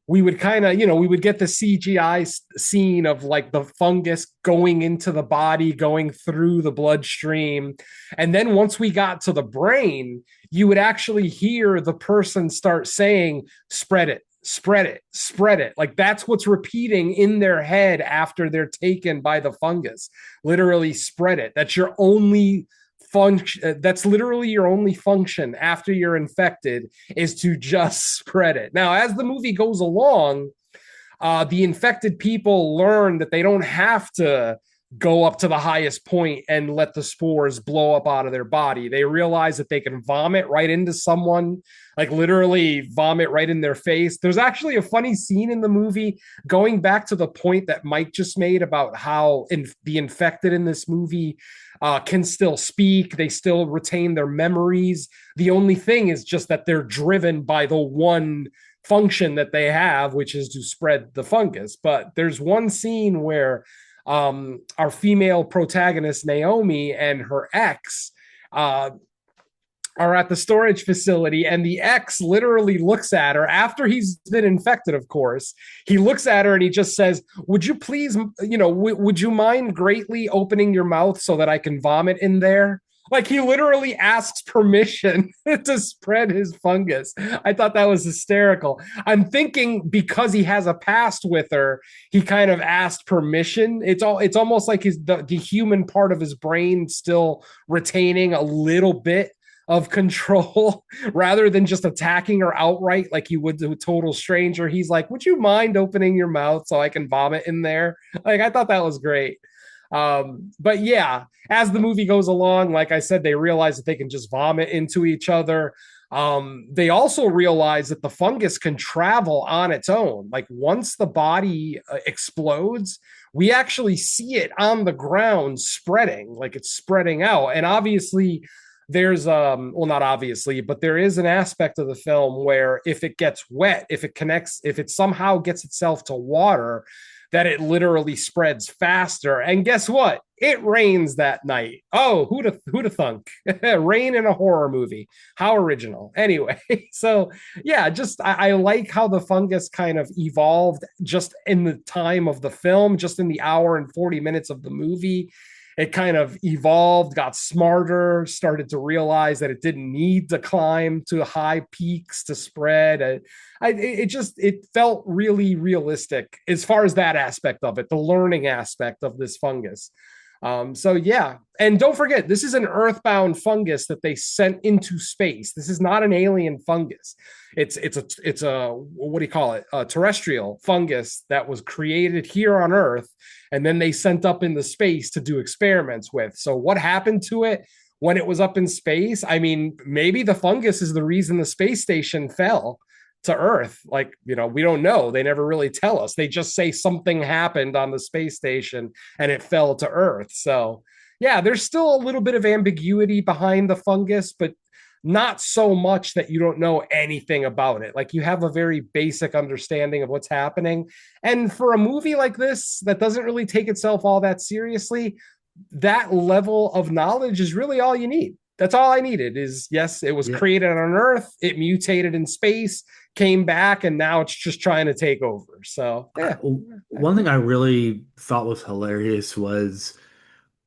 we would kind of, we would get the CGI scene of like the fungus going into the body, going through the bloodstream. And then once we got to the brain, you would actually hear the person start saying, spread it, spread it, spread it. Like that's what's repeating in their head after they're taken by the fungus. Literally, spread it. That's your only function. That's literally your only function after you're infected is to just spread it. Now, as the movie goes along, the infected people learn that they don't have to go up to the highest point and let the spores blow up out of their body. They realize that they can vomit right into someone, like literally vomit right in their face. There's actually a funny scene in the movie going back to the point that Mike just made about how the infected in this movie can still speak. They still retain their memories. The only thing is just that they're driven by the one function that they have, which is to spread the fungus. But there's one scene where our female protagonist, Naomi, and her ex uh, are at the storage facility, and the ex literally looks at her after he's been infected, of course. He looks at her and he just says, would you please, would you mind greatly opening your mouth so that I can vomit in there? Like he literally asks permission to spread his fungus. I thought that was hysterical. I'm thinking because he has a past with her, he kind of asked permission. It's almost like the human part of his brain still retaining a little bit of control rather than just attacking her outright like you would to a total stranger. He's like, would you mind opening your mouth so I can vomit in there? Like, I thought that was great. But yeah, as the movie goes along, like I said, they realize that they can just vomit into each other. They also realize that the fungus can travel on its own. Like once the body explodes, we actually see it on the ground spreading, like it's spreading out. And obviously, there's well, not obviously, but there is an aspect of the film where if it gets wet, if it somehow gets itself to water, that it literally spreads faster. And guess what? It rains that night. Oh, who'da thunk? Rain in a horror movie. How original. Anyway, so yeah, just I like how the fungus kind of evolved just in the time of the film, just in the hour and 40 minutes of the movie. It kind of evolved, got smarter, started to realize that it didn't need to climb to high peaks to spread. It felt really realistic as far as that aspect of it, the learning aspect of this fungus. So yeah, and don't forget, this is an earthbound fungus that they sent into space. This is not an alien fungus. It's a what do you call it? A terrestrial fungus that was created here on Earth, and then they sent up into space to do experiments with. So what happened to it when it was up in space? I mean, maybe the fungus is the reason the space station fell to Earth. Like, we don't know. They never really tell us. They just say something happened on the space station and it fell to Earth. So, yeah, there's still a little bit of ambiguity behind the fungus, but not so much that you don't know anything about it. Like, you have a very basic understanding of what's happening. And for a movie like this that doesn't really take itself all that seriously, that level of knowledge is really all you need. That's all I needed is, yes, it was created on Earth, it mutated in space, came back, and now it's just trying to take over. So yeah. One thing I really thought was hilarious was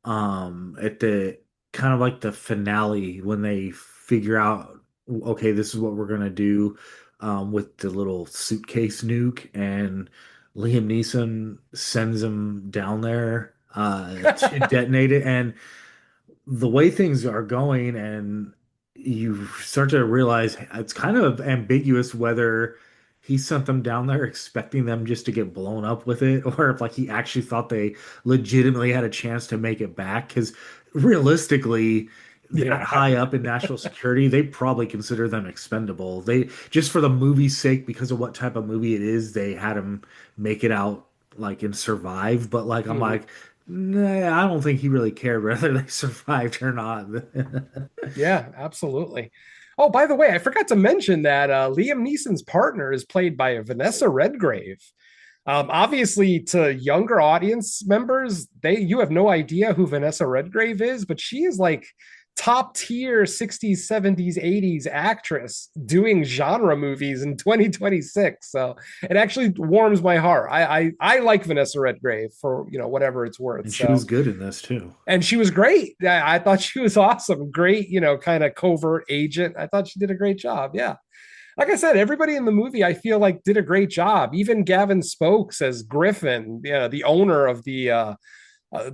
at the kind of like the finale when they figure out, okay, this is what we're gonna do with the little suitcase nuke, and Liam Neeson sends him down there to detonate it. And the way things are going, and you start to realize it's kind of ambiguous whether he sent them down there expecting them just to get blown up with it, or if like he actually thought they legitimately had a chance to make it back. Because realistically, that high up in national security, they probably consider them expendable. They just for the movie's sake, because of what type of movie it is, they had him make it out like and survive. But like I'm like, Nah, I don't think he really cared whether they survived or not. Yeah, absolutely. Oh, by the way, I forgot to mention that Liam Neeson's partner is played by Vanessa Redgrave. Obviously, to younger audience members, you have no idea who Vanessa Redgrave is, but she is like top tier 60s, 70s, 80s actress doing genre movies in 2026. So it actually warms my heart. I like Vanessa Redgrave for whatever it's worth. And she So was good in this too. and she was great. I thought she was awesome. Great, kind of covert agent. I thought she did a great job. Yeah. Like I said, everybody in the movie I feel like did a great job. Even Gavin Spokes as Griffin, the owner of the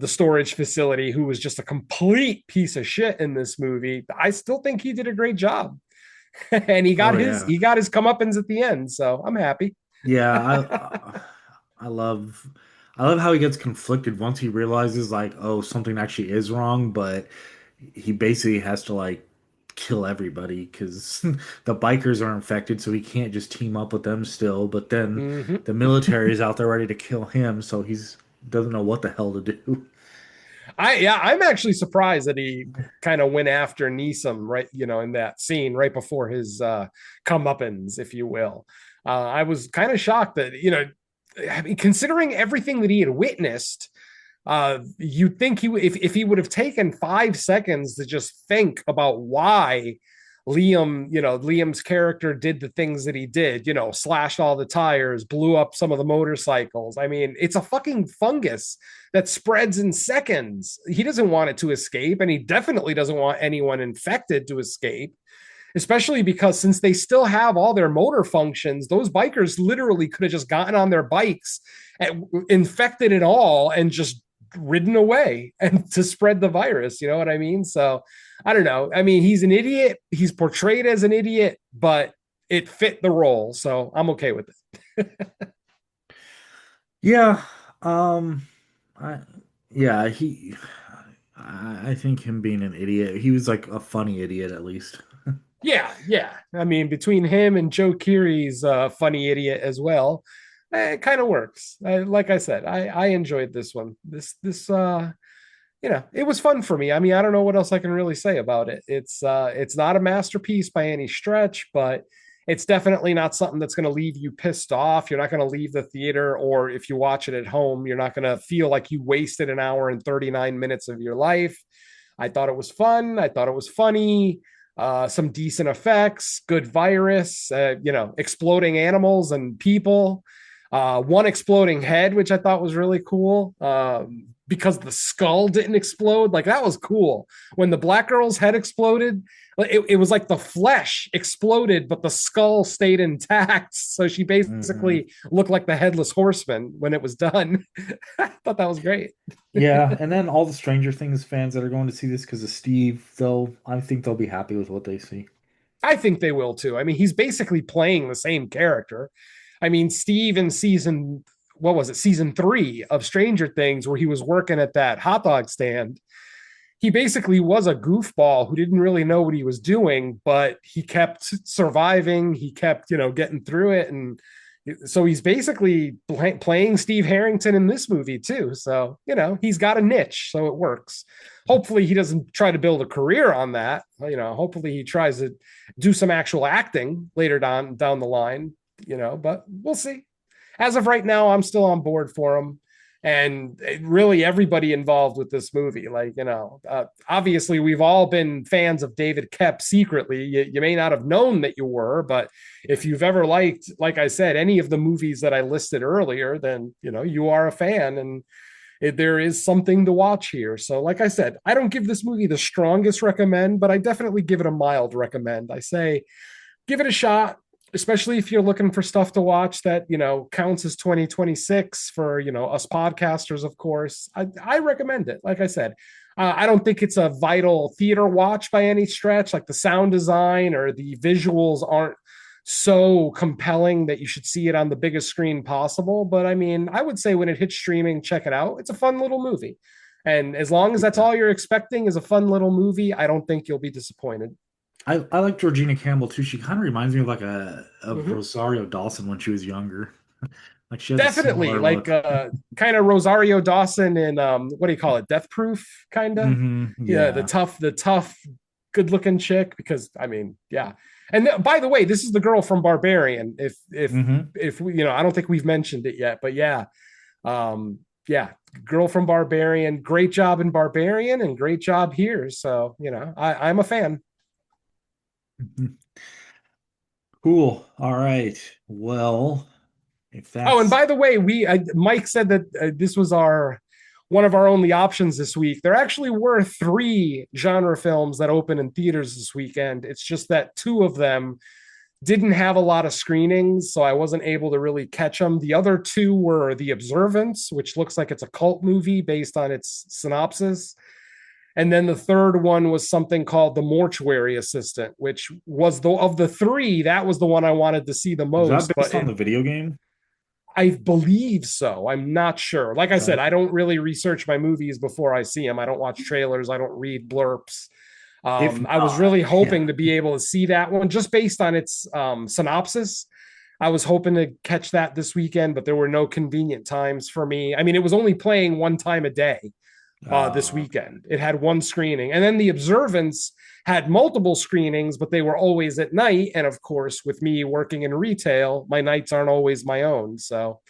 storage facility, who was just a complete piece of shit in this movie. I still think he did a great job, and he got Oh his yeah. he got his comeuppance at the end. So I'm happy. Yeah, I love I love how he gets conflicted once he realizes like, oh, something actually is wrong, but he basically has to like kill everybody because the bikers are infected, so he can't just team up with them still. But then Mhm. the military is out there ready to kill him, so he's doesn't know what the hell to do. I'm actually surprised that he kind of went after Neeson right, in that scene right before his comeuppance, if you will. I was kind of shocked that, I mean, considering everything that he had witnessed, you'd think if he would have taken 5 seconds to just think about why Liam's character did the things that he did, slashed all the tires, blew up some of the motorcycles. I mean, it's a fucking fungus that spreads in seconds. He doesn't want it to escape, and he definitely doesn't want anyone infected to escape, especially because since they still have all their motor functions, those bikers literally could have just gotten on their bikes and infected it all and just ridden away and to spread the virus. You know what I mean? So I don't know. I mean, he's an idiot. He's portrayed as an idiot, but it fit the role. So I'm okay with it. Yeah, I yeah, I think him being an idiot, he was like a funny idiot at least. Yeah, yeah. I mean, between him and Joe Keery's funny idiot as well, it kind of works. Like I said, I enjoyed this one. It was fun for me. I mean, I don't know what else I can really say about it. It's not a masterpiece by any stretch, but it's definitely not something that's going to leave you pissed off. You're not going to leave the theater, or if you watch it at home, you're not going to feel like you wasted an hour and 39 minutes of your life. I thought it was fun. I thought it was funny. Some decent effects, good virus, exploding animals and people. One exploding head, which I thought was really cool. Because the skull didn't explode. Like that was cool. When the black girl's head exploded, it was like the flesh exploded, but the skull stayed intact. So she Hmm. basically looked like the headless horseman when it was done. I thought that was great. Yeah, and then all the Stranger Things fans that are going to see this because of Steve, I think they'll be happy with what they see. I think they will too. I mean, he's basically playing the same character. I mean, Steve in what was it, season 3 of Stranger Things, where he was working at that hot dog stand, he basically was a goofball who didn't really know what he was doing, but he kept surviving. He kept, getting through it. And so he's basically playing Steve Harrington in this movie too. So, he's got a niche, so it works. Hopefully he doesn't try to build a career on that. Hopefully he tries to do some actual acting later down the line, but we'll see. As of right now, I'm still on board for him, and really everybody involved with this movie. Like, obviously we've all been fans of David Koepp secretly. You may not have known that you were, but if you've ever liked, like I said, any of the movies that I listed earlier, then you are a fan, and there is something to watch here. So like I said, I don't give this movie the strongest recommend, but I definitely give it a mild recommend. I say give it a shot, especially if you're looking for stuff to watch that counts as 2026 for us podcasters. Of course, I recommend it. Like I said, I don't think it's a vital theater watch by any stretch. Like the sound design or the visuals aren't so compelling that you should see it on the biggest screen possible. But I mean, I would say when it hits streaming, check it out. It's a fun little movie. And as long as that's Yeah. all you're expecting is a fun little movie, I don't think you'll be disappointed. I like Georgina Campbell too. She kind of reminds me of like a of Mhm. Rosario Dawson when she was younger. Like she has a Definitely, similar like look. kind of Rosario Dawson in what do you call it? Death Proof, kind of. Yeah, Yeah. the tough, good looking chick. Because I mean, yeah. And by the way, this is the girl from Barbarian. Hmm. If we, I don't think we've mentioned it yet, but yeah, um, yeah, girl from Barbarian. Great job in Barbarian, and great job here. So I'm a fan. Cool. All right. Well, if Oh, and that's by the way, Mike said that this was our one of our only options this week. There actually were three genre films that open in theaters this weekend. It's just that two of them didn't have a lot of screenings, so I wasn't able to really catch them. The other two were The Observance, which looks like it's a cult movie based on its synopsis. And then the third one was something called The Mortuary Assistant, which was the of the three, that was the one I wanted to see the was that most, but based on the video game? I believe so. I'm not sure. Like I said, I Okay. don't really research my movies before I see them. I don't watch trailers. I don't read blurps. If I was not, really hoping yeah. to be able to see that one just based on its synopsis. I was hoping to catch that this weekend, but there were no convenient times for me. I mean, it was only playing one time a day this Okay. weekend. It had one screening. And then The Observance had multiple screenings, but they were always at night. And of course, with me working in retail, my nights aren't always my own. So,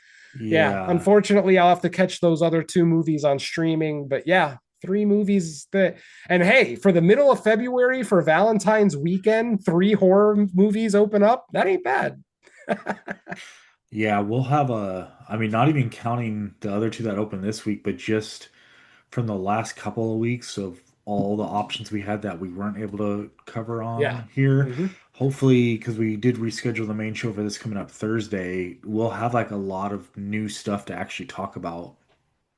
yeah, Yeah. unfortunately, I'll have to catch those other two movies on streaming. But yeah, three movies that, and hey, for the middle of February for Valentine's weekend, three horror movies open up. That ain't bad. Yeah, we'll have I mean, not even counting the other two that opened this week, but just from the last couple of weeks of all the options we had that we weren't able to cover Yeah. on here. Mm-hmm. Hopefully, because we did reschedule the main show for this coming up Thursday, we'll have like a lot of new stuff to actually talk about.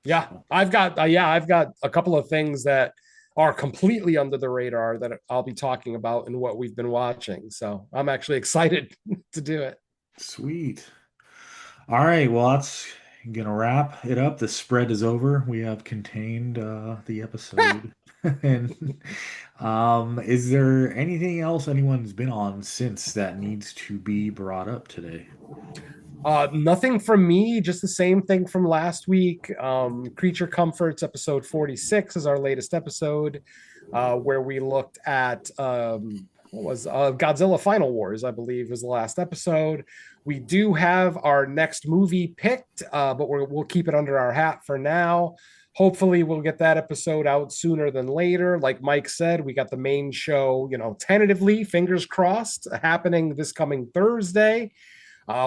Yeah, So I've got a couple of things that are completely under the radar that I'll be talking about and what we've been watching. So I'm actually excited to do it. sweet. All right, well, that's gonna wrap it up. The spread is over. We have contained the episode. And is there anything else anyone's been on since that needs to be brought up today? Nothing from me, just the same thing from last week. Creature Comforts episode 46 is our latest episode, where we looked at what was Godzilla Final Wars, I believe, was the last episode. We do have our next movie picked, but we'll keep it under our hat for now. Hopefully, we'll get that episode out sooner than later. Like Mike said, we got the main show, tentatively, fingers crossed, happening this coming Thursday,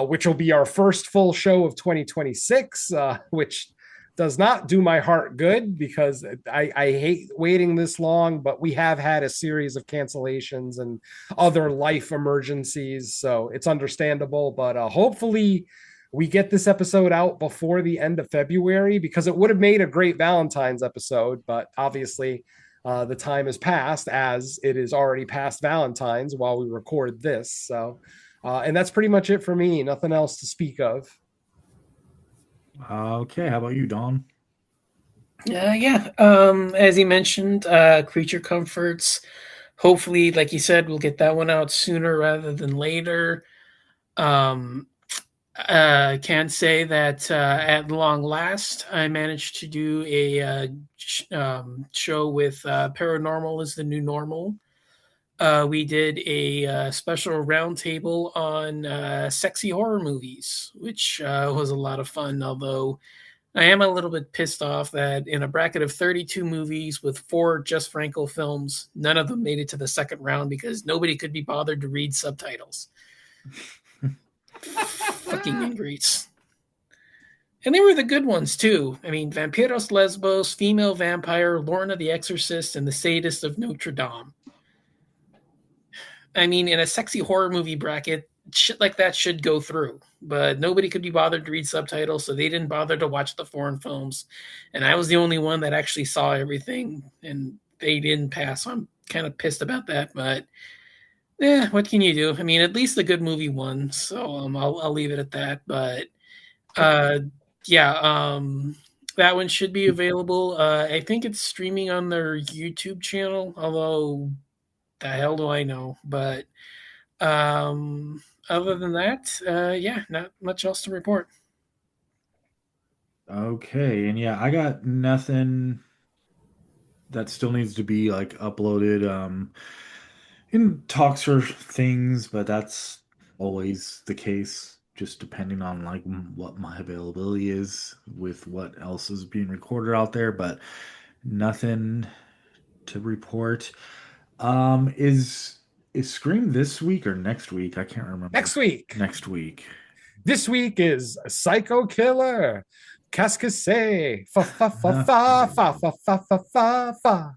which will be our first full show of 2026, which does not do my heart good because I hate waiting this long, but we have had a series of cancellations and other life emergencies. So it's understandable, but hopefully we get this episode out before the end of February because it would have made a great Valentine's episode, but obviously the time has passed as it is already past Valentine's while we record this. So, and that's pretty much it for me. Nothing else to speak of. Okay, how about you, Don? Yeah. As he mentioned, Creature Comforts. Hopefully, like you said, we'll get that one out sooner rather than later. Um, can say that at long last, I managed to do a show with Paranormal is the New Normal. We did a special roundtable on sexy horror movies, which was a lot of fun. Although I am a little bit pissed off that in a bracket of 32 movies with four Just Franco films, none of them made it to the second round because nobody could be bothered to read subtitles. Fucking ingrates. And they were the good ones too. I mean, Vampiros Lesbos, Female Vampire, Lorna the Exorcist, and The Sadist of Notre Dame. I mean, in a sexy horror movie bracket, shit like that should go through. But nobody could be bothered to read subtitles, so they didn't bother to watch the foreign films. And I was the only one that actually saw everything, and they didn't pass. So I'm kind of pissed about that. But what can you do? I mean, at least the good movie won, so I'll leave it at that. But uh, yeah, that one should be available. I think it's streaming on their YouTube channel, although the hell do I know? But other than that, yeah, not much else to report. Okay, and yeah, I got nothing that still needs to be like uploaded. In talks for things, but that's always the case, just depending on like what my availability is with what else is being recorded out there, but nothing to report. Is Scream this week or next week? I can't remember. Next week. Next week. This week is Psycho Killer. Cascase. Fa fa fa fa Okay. fa fa fa fa fa fa.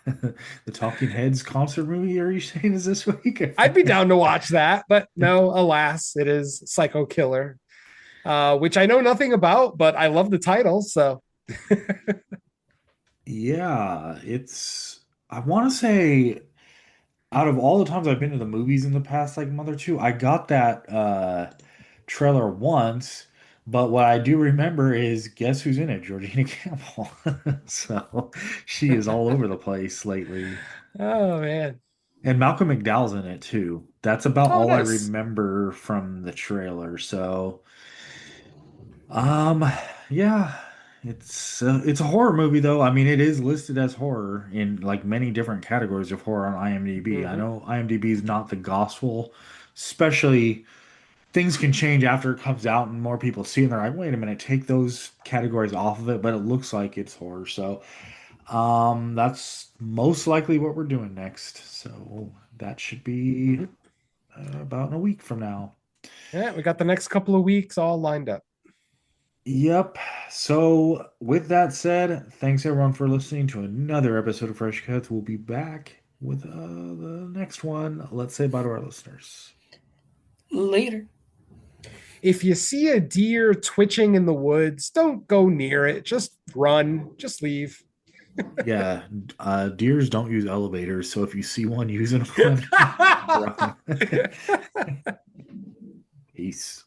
The Talking Heads concert movie, are you saying is this week? I'd be down to watch that, but no, alas, it is Psycho Killer, which I know nothing about, but I love the title. So Yeah, I want to say out of all the times I've been to the movies in the past like month or two, I got that trailer once, but what I do remember is guess who's in it? Georgina Campbell. So she is all over the place lately. oh man. And Malcolm McDowell's in it too. That's about Oh all I nice. remember from the trailer. So, um, yeah, it's a horror movie though. I mean, it is listed as horror in like many different categories of horror on IMDb. I Mm-hmm. know IMDb is not the gospel, especially things can change after it comes out and more people see it and they're like, wait a minute, take those categories off of it, but it looks like it's horror. So, that's most likely what we're doing next. So that should be Mm-hmm. about in a week from now. Yeah, we got the next couple of weeks all lined up. Yep. So, with that said, thanks everyone for listening to another episode of Fresh Cuts. We'll be back with the next one. Let's say bye to our listeners. Later. If you see a deer twitching in the woods, don't go near it. Just run. Just leave. Yeah, deers don't use elevators, so if you see one using one, run. Peace.